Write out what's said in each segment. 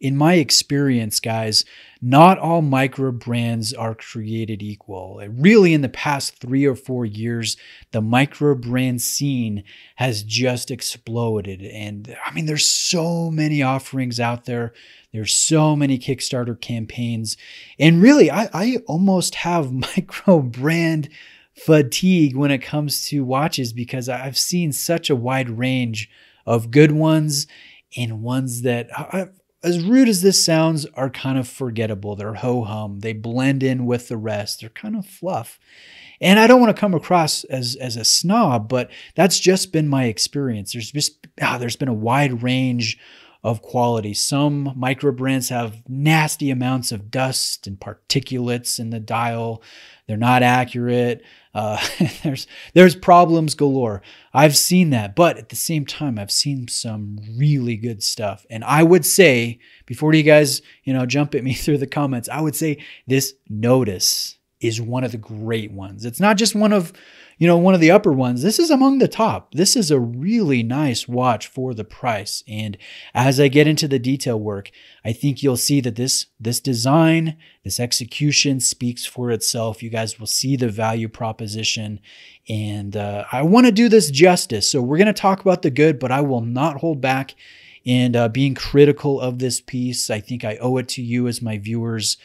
in my experience, guys, not all micro brands are created equal. Really, in the past 3 or 4 years, the micro brand scene has just exploded. And I mean, there's so many offerings out there. There's so many Kickstarter campaigns. And really, I almost have micro brand fatigue when it comes to watches because I've seen such a wide range of good ones and ones that, as rude as this sounds, are kind of forgettable. They're ho-hum. They blend in with the rest. They're kind of fluff. And I don't want to come across as a snob, but that's just been my experience. There's been a wide range of quality. Some micro brands have nasty amounts of dust and particulates in the dial. They're not accurate. There's problems galore. I've seen that, but at the same time, I've seen some really good stuff. And I would say, before you guys, jump at me through the comments, I would say this Nodus is one of the great ones. It's not just one of the upper ones. This is among the top. This is a really nice watch for the price. And as I get into the detail work, I think you'll see that this design, this execution speaks for itself. You guys will see the value proposition. And I want to do this justice. So we're going to talk about the good, but I will not hold back in being critical of this piece. I think I owe it to you as my viewers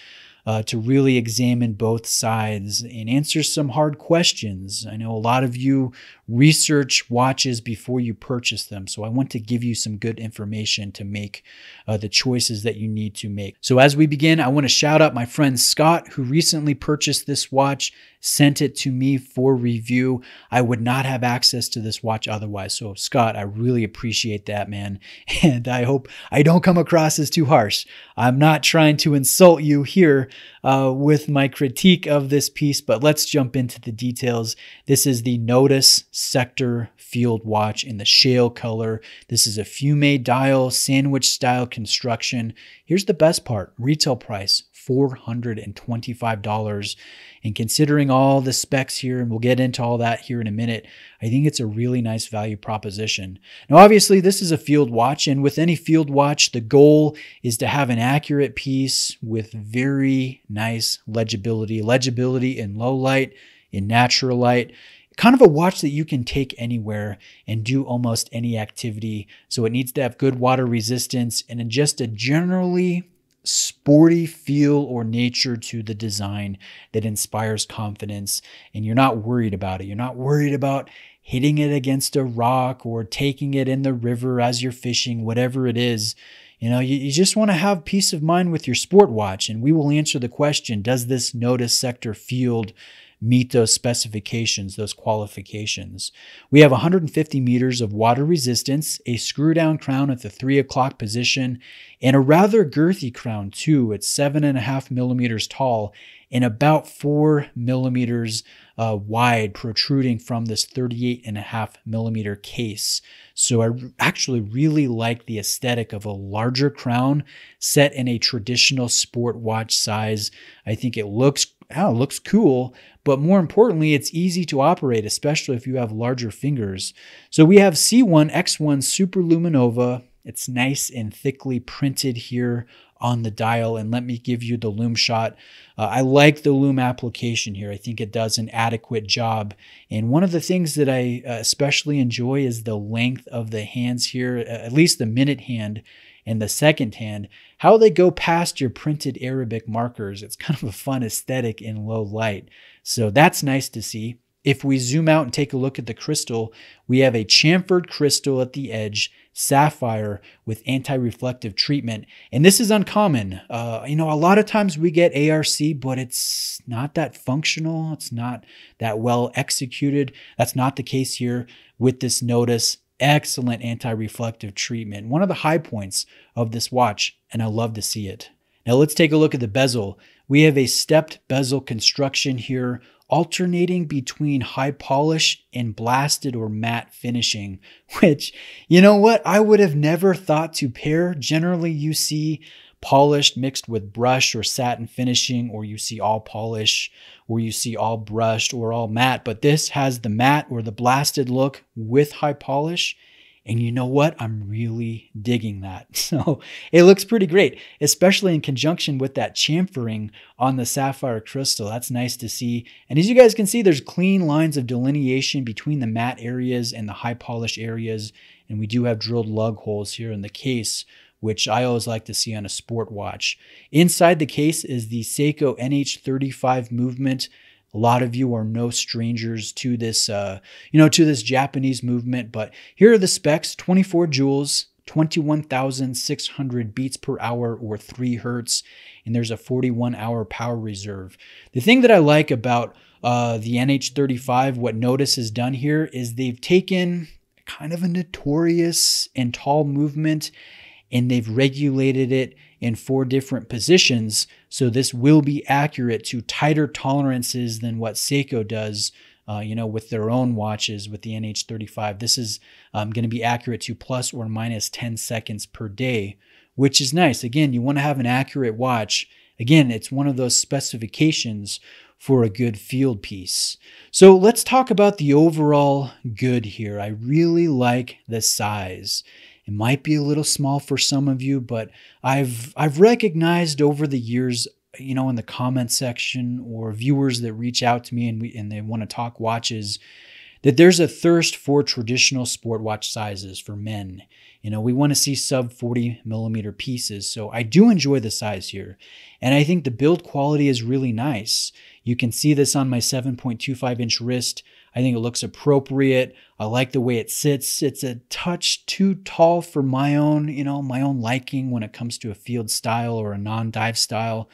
to really examine both sides and answer some hard questions. I know a lot of you research watches before you purchase them, so I want to give you some good information to make the choices that you need to make. So as we begin, I want to shout out my friend Scott, who recently purchased this watch, sent it to me for review. I would not have access to this watch otherwise. So Scott, I really appreciate that, man. And I hope I don't come across as too harsh. I'm not trying to insult you here with my critique of this piece, but let's jump into the details. This is the Nodus Sector Field watch in the shale color. This is a fume dial, sandwich style construction. Here's the best part, retail price, $425. And considering all the specs here, and we'll get into all that here in a minute, I think it's a really nice value proposition. Now, obviously, this is a field watch, and with any field watch, the goal is to have an accurate piece with very nice legibility. Legibility in low light, in natural light, kind of a watch that you can take anywhere and do almost any activity. So it needs to have good water resistance and just a generally sporty feel or nature to the design that inspires confidence. And you're not worried about it. You're not worried about hitting it against a rock or taking it in the river as you're fishing, whatever it is. You just want to have peace of mind with your sport watch. And we will answer the question, does this Nodus Sector Field meet those specifications, those qualifications? We have 150 meters of water resistance, a screw down crown at the 3 o'clock position, and a rather girthy crown too. It's 7.5 millimeters tall and about 4 millimeters wide, protruding from this 38.5 millimeter case. So I actually really like the aesthetic of a larger crown set in a traditional sport watch size. I think it looks cool, but more importantly, it's easy to operate, especially if you have larger fingers. So we have C1 X1 Super Luminova. It's nice and thickly printed here on the dial. And let me give you the lume shot. I like the lume application here. I think it does an adequate job. And one of the things that I especially enjoy is the length of the hands here, at least the minute hand and the second hand, how they go past your printed Arabic markers. It's kind of a fun aesthetic in low light. So that's nice to see. If we zoom out and take a look at the crystal, we have a chamfered crystal at the edge, sapphire with anti-reflective treatment. And this is uncommon. A lot of times we get ARC, but it's not that functional. It's not that well executed. That's not the case here with this Nodus. Excellent anti-reflective treatment. One of the high points of this watch, and I love to see it. Now let's take a look at the bezel. We have a stepped bezel construction here, alternating between high polish and blasted or matte finishing, which, you know what, I would have never thought to pair. Generally, you see polished mixed with brush or satin finishing, or you see all polish, or you see all brushed or all matte, but this has the matte or the blasted look with high polish, And you know what? I'm really digging that. So it looks pretty great, especially in conjunction with that chamfering on the sapphire crystal. That's nice to see. And as you guys can see, there's clean lines of delineation between the matte areas and the high polish areas. And we do have drilled lug holes here in the case, which I always like to see on a sport watch. Inside the case is the Seiko NH35 movement. A lot of you are no strangers to this, to this Japanese movement, but here are the specs: 24 joules, 21,600 beats per hour or 3 hertz, and there's a 41-hour power reserve. The thing that I like about the NH35, what Nodus has done here, is they've taken kind of a notorious and tall movement and they've regulated it in 4 different positions. So this will be accurate to tighter tolerances than what Seiko does, with their own watches with the NH35. This is going to be accurate to plus or minus 10 seconds per day, which is nice. Again, you want to have an accurate watch. Again, it's one of those specifications for a good field piece. So let's talk about the overall good here. I really like the size. It might be a little small for some of you, but I've recognized over the years, in the comment section or viewers that reach out to me and they want to talk watches, that there's a thirst for traditional sport watch sizes for men. We want to see sub 40 millimeter pieces. So I do enjoy the size here. And I think the build quality is really nice. You can see this on my 7.25 inch wrist. I think it looks appropriate. I like the way it sits. It's a touch too tall for my own liking when it comes to a field style or a non-dive style.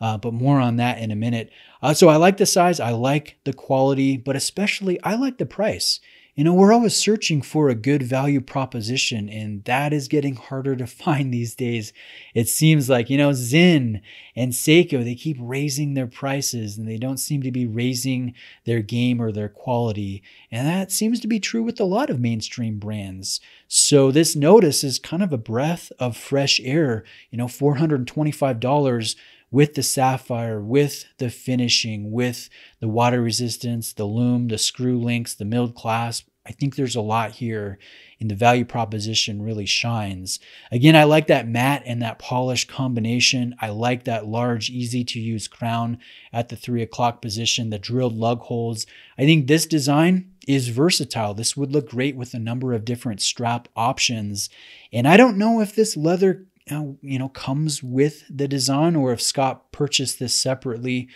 But more on that in a minute. So I like the size. I like the quality, but especially I like the price. We're always searching for a good value proposition, and that is getting harder to find these days. It seems like, Zin and Seiko, they keep raising their prices and they don't seem to be raising their game or their quality. And that seems to be true with a lot of mainstream brands. So this Nodus is kind of a breath of fresh air, $425 with the sapphire, with the finishing, with the water resistance, the lume, the screw links, the milled clasp. I think there's a lot here, and the value proposition really shines. Again, I like that matte and that polished combination. I like that large, easy to use crown at the 3 o'clock position, the drilled lug holes. I think this design is versatile. This would look great with a number of different strap options. And I don't know if this leather comes with the design or if Scott purchased this separately,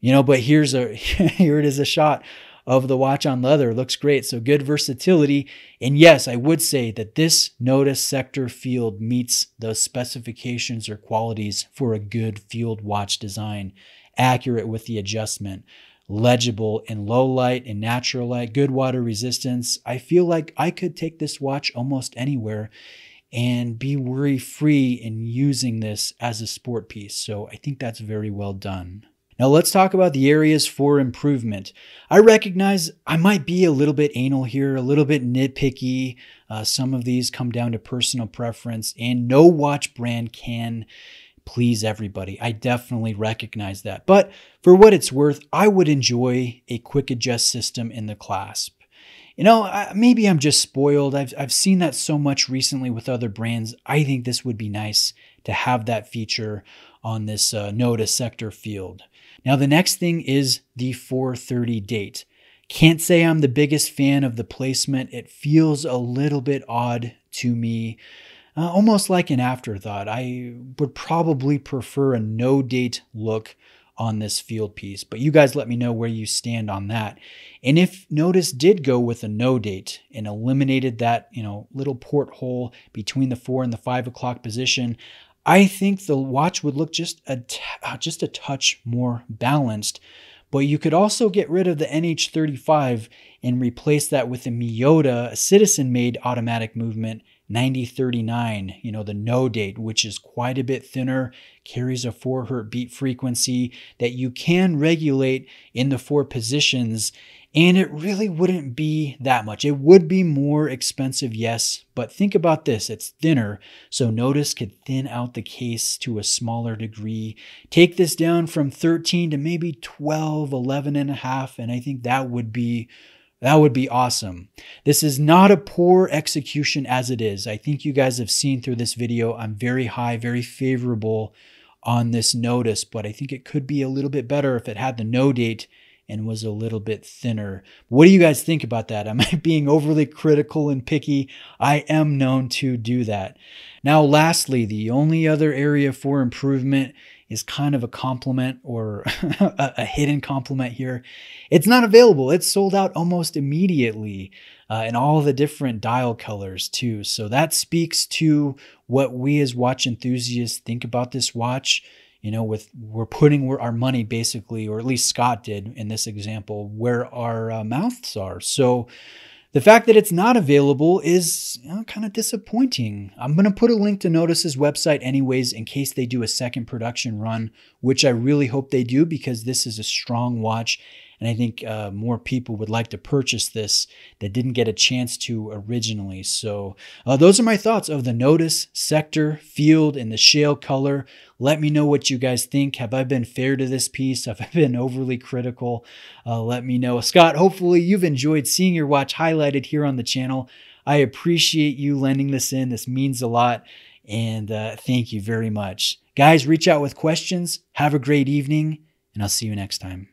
but here it is, a shot of the watch on leather. It looks great. So good versatility. And yes, I would say that this Nodus Sector Field meets those specifications or qualities for a good field watch design. Accurate with the adjustment, legible in low light and natural light, good water resistance. I feel like I could take this watch almost anywhere and be worry-free in using this as a sport piece. So I think that's very well done. Now let's talk about the areas for improvement. I recognize I might be a little bit anal here, a little bit nitpicky. Some of these come down to personal preference, and no watch brand can please everybody. I definitely recognize that. But for what it's worth, I would enjoy a quick adjust system in the clasp. Maybe I'm just spoiled. I've seen that so much recently with other brands. I think this would be nice to have that feature on this Nodus Sector Field. Now, the next thing is the 4:30 date. Can't say I'm the biggest fan of the placement. It feels a little bit odd to me, almost like an afterthought. I would probably prefer a no date look on this field piece, but you guys let me know where you stand on that. And if Nodus did go with a no date and eliminated that, little porthole between the 4 and the 5 o'clock position, I think the watch would look just a touch more balanced. But you could also get rid of the NH35 and replace that with a Miyota, a citizen-made automatic movement 9039, the no date, which is quite a bit thinner, carries a 4 hertz beat frequency that you can regulate in the 4 positions, and it really wouldn't be that much. It would be more expensive, yes, but think about this. It's thinner, so Nodus could thin out the case to a smaller degree, take this down from 13 to maybe 12, 11 and a half, and I think that would be That would be awesome. This is not a poor execution as it is. I think you guys have seen through this video, I'm very high, very favorable on this Nodus, but I think it could be a little bit better if it had the no date and was a little bit thinner. What do you guys think about that? Am I being overly critical and picky? I am known to do that. Now, lastly, the only other area for improvement is kind of a compliment or a hidden compliment here. It's not available. It's sold out almost immediately in all the different dial colors too. So that speaks to what we as watch enthusiasts think about this watch. You know, we're putting our money basically, or at least Scott did in this example, where our mouths are. So the fact that it's not available is kind of disappointing. I'm going to put a link to Nodus's website anyways in case they do a second production run, which I really hope they do because this is a strong watch. And I think more people would like to purchase this that didn't get a chance to originally. So those are my thoughts of the Nodus Sector Field in the shale color. Let me know what you guys think. Have I been fair to this piece? Have I been overly critical? Let me know. Scott, hopefully you've enjoyed seeing your watch highlighted here on the channel. I appreciate you lending this in. This means a lot. And thank you very much. Guys, reach out with questions. Have a great evening, and I'll see you next time.